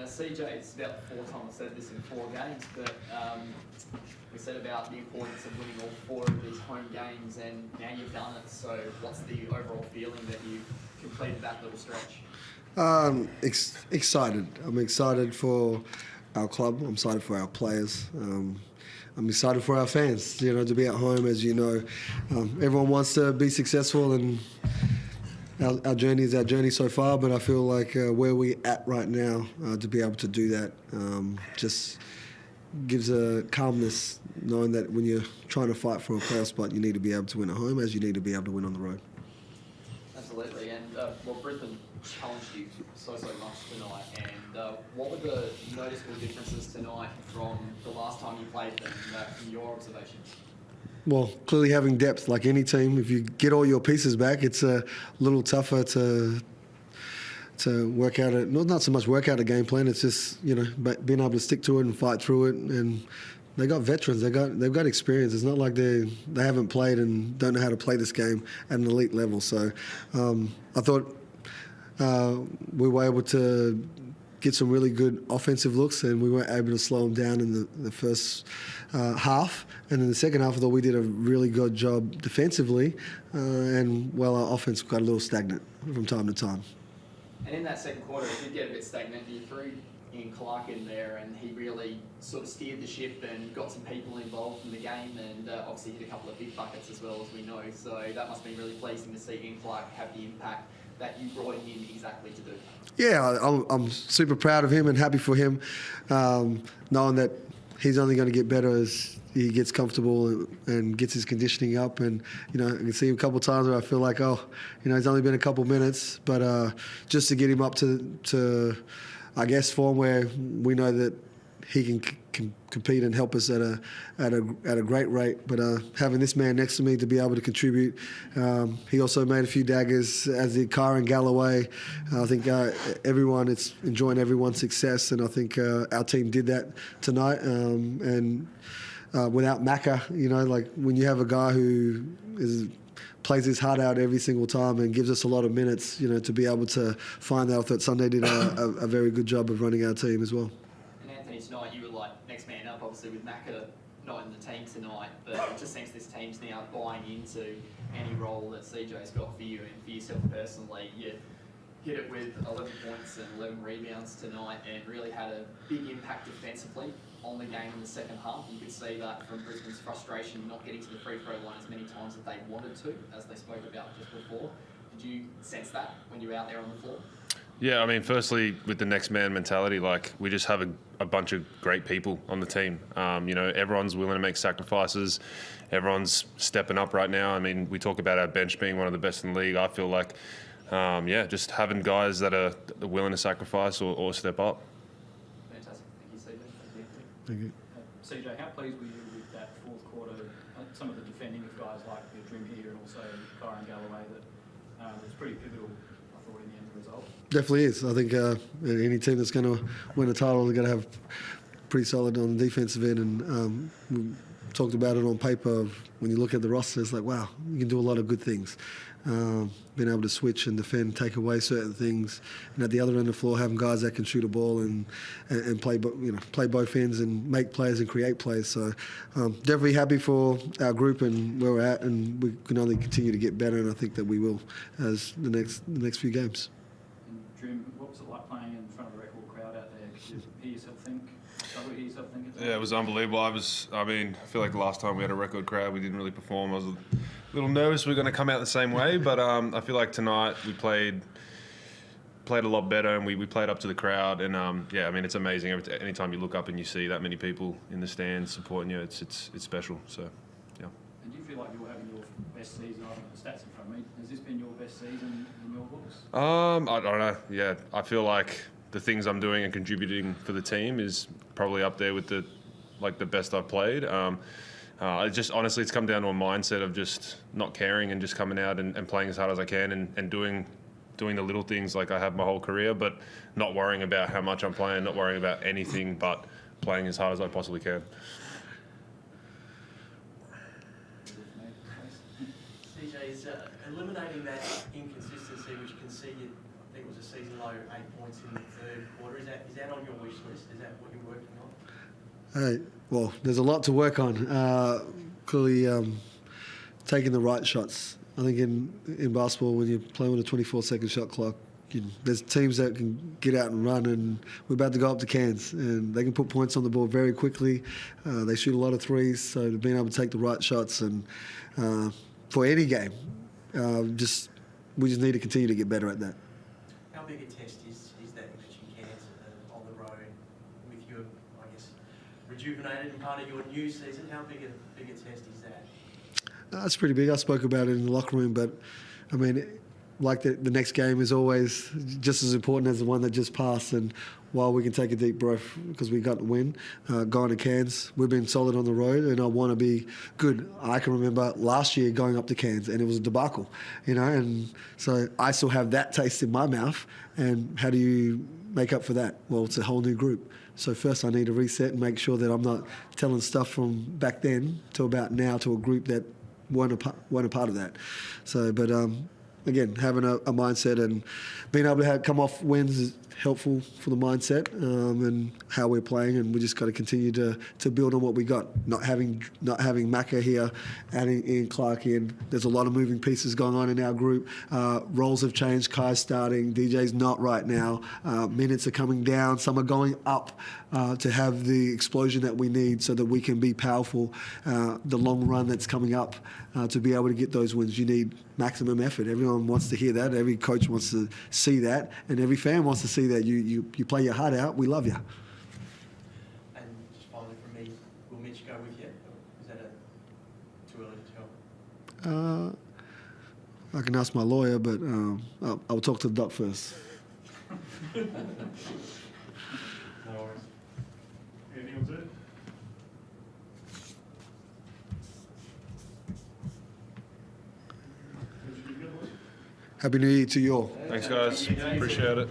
CJ, about the fourth time I've said this in 4 games, but we said about the importance of winning all 4 of these home games, and now you've done it. So what's the overall feeling that you completed that little stretch? Excited. I'm excited for our club. I'm excited for our players. I'm excited for our fans, to be at home. As you know, everyone wants to be successful, and our journey is our journey so far, but I feel like where we're at right now, to be able to do that just gives a calmness, knowing that when you're trying to fight for a playoff spot, you need to be able to win at home as you need to be able to win on the road. Absolutely, and Brisbane challenged you so much tonight, and what were the noticeable differences tonight from the last time you played them, from your observations? Well, clearly having depth, like any team, if you get all your pieces back, it's a little tougher to work out not so much work out a game plan. It's just being able to stick to it and fight through it. And they got veterans, they've got experience. It's not like they haven't played and don't know how to play this game at an elite level. So I thought we were able to get some really good offensive looks, and we weren't able to slow them down in the first half. And in the second half, I thought we did a really good job defensively, and our offense got a little stagnant from time to time. And in that second quarter, it did get a bit stagnant. You threw in Clark in there, and he really sort of steered the ship and got some people involved in the game, and obviously hit a couple of big buckets as well, as we know. So that must be really pleasing to see Ian Clark have the impact that you brought him in exactly to do. Yeah, I'm super proud of him and happy for him, knowing that he's only going to get better as he gets comfortable and gets his conditioning up. And I can see him a couple of times where I feel like, he's only been a couple of minutes, but just to get him up to I guess, form where we know that he can compete and help us at a great rate. But having this man next to me to be able to contribute, he also made a few daggers, as did Kara and Galloway. I think it's enjoying everyone's success, and I think our team did that tonight. And without Macca, like when you have a guy who plays his heart out every single time and gives us a lot of minutes, to be able to find that. I thought Sunday did a very good job of running our team as well. And Anthony, tonight you were like next man up, obviously with Macca not in the team tonight, but it just seems this team's now buying into any role that CJ's got for you, and for yourself personally. You hit it with 11 points and 11 rebounds tonight, and really had a big impact defensively on the game in the second half. You could see that from Brisbane's frustration not getting to the free throw line as many times as they wanted to, as they spoke about just before. Did you sense that when you were out there on the floor? Yeah, I mean, firstly, with the next man mentality, like we just have a bunch of great people on the team. Everyone's willing to make sacrifices. Everyone's stepping up right now. I mean, we talk about our bench being one of the best in the league. I feel like, just having guys that are willing to sacrifice or step up. Fantastic. Thank you, CJ. Thank you. CJ, how pleased were you with that fourth quarter? Some of the defending of guys like Drmic here and also Kara and Galloway, that was pretty pivotal, I thought, in the end result. Definitely is. I think any team that's going to win a title is going to have pretty solid on the defensive end, and we talked about it on paper. When you look at the roster, it's like, wow, you can do a lot of good things. Being able to switch and defend, take away certain things, and at the other end of the floor, having guys that can shoot a ball and play, play both ends and make plays and create plays. So definitely happy for our group and where we're at, and we can only continue to get better, and I think that we will as the next few games. And Drew, what was it like playing in front of a record crowd out there? Could you hear yourself think? Yeah, it was unbelievable. I feel like the last time we had a record crowd, we didn't really perform. I was a little nervous we were going to come out the same way, but I feel like tonight we played a lot better, and we played up to the crowd. And it's amazing. Anytime you look up and you see that many people in the stands supporting you, it's special. So, yeah. And do you feel like you're having your best season? I think the stats in front of me. Has this been your best season in your books? I don't know. Yeah, I feel like the things I'm doing and contributing for the team is probably up there with the best I've played. It's come down to a mindset of just not caring and just coming out and playing as hard as I can and doing the little things like I have my whole career, but not worrying about how much I'm playing, not worrying about anything but playing as hard as I possibly can. CJ's eliminating that inconsistency, which you can see, I think it was a season low 8 points in the third quarter. Is that on your wish list? Is that what you're working on? Well, there's a lot to work on. Clearly, taking the right shots. I think in basketball, when you're playing with a 24-second shot clock, there's teams that can get out and run, and we're about to go up to Cairns, and they can put points on the board very quickly. They shoot a lot of threes, so being able to take the right shots and for any game, we just need to continue to get better at that. How big a test is that matching Cairns on the road with your, I guess, rejuvenated and part of your new season? How big a test is that? That's pretty big. I spoke about it in the locker room, but I mean, like the next game is always just as important as the one that just passed. And while we can take a deep breath because we got the win, going to Cairns, we've been solid on the road, and I want to be good. I can remember last year going up to Cairns, and it was a debacle, and so I still have that taste in my mouth. And how do you make up for that? Well, it's a whole new group. So first I need to reset and make sure that I'm not telling stuff from back then to about now to a group that weren't a part of that. So, but again, having a mindset and being able to come off wins is helpful for the mindset and how we're playing, and we just got to continue to build on what we got. Not having Macca here, adding Ian Clark in. There's a lot of moving pieces going on in our group. Roles have changed. Kai's starting. DJ's not right now. Minutes are coming down. Some are going up to have the explosion that we need so that we can be powerful. The long run that's coming up to be able to get those wins, you need maximum effort. Everyone wants to hear that. Every coach wants to see that, and every fan wants to see that you play your heart out. We love you. And just finally from me, will Mitch go with you? Or is that too early to tell? I can ask my lawyer, but I'll talk to the doc first. No worries. Anything else, Ed? Happy New Year to you all. Thanks, guys. Appreciate it.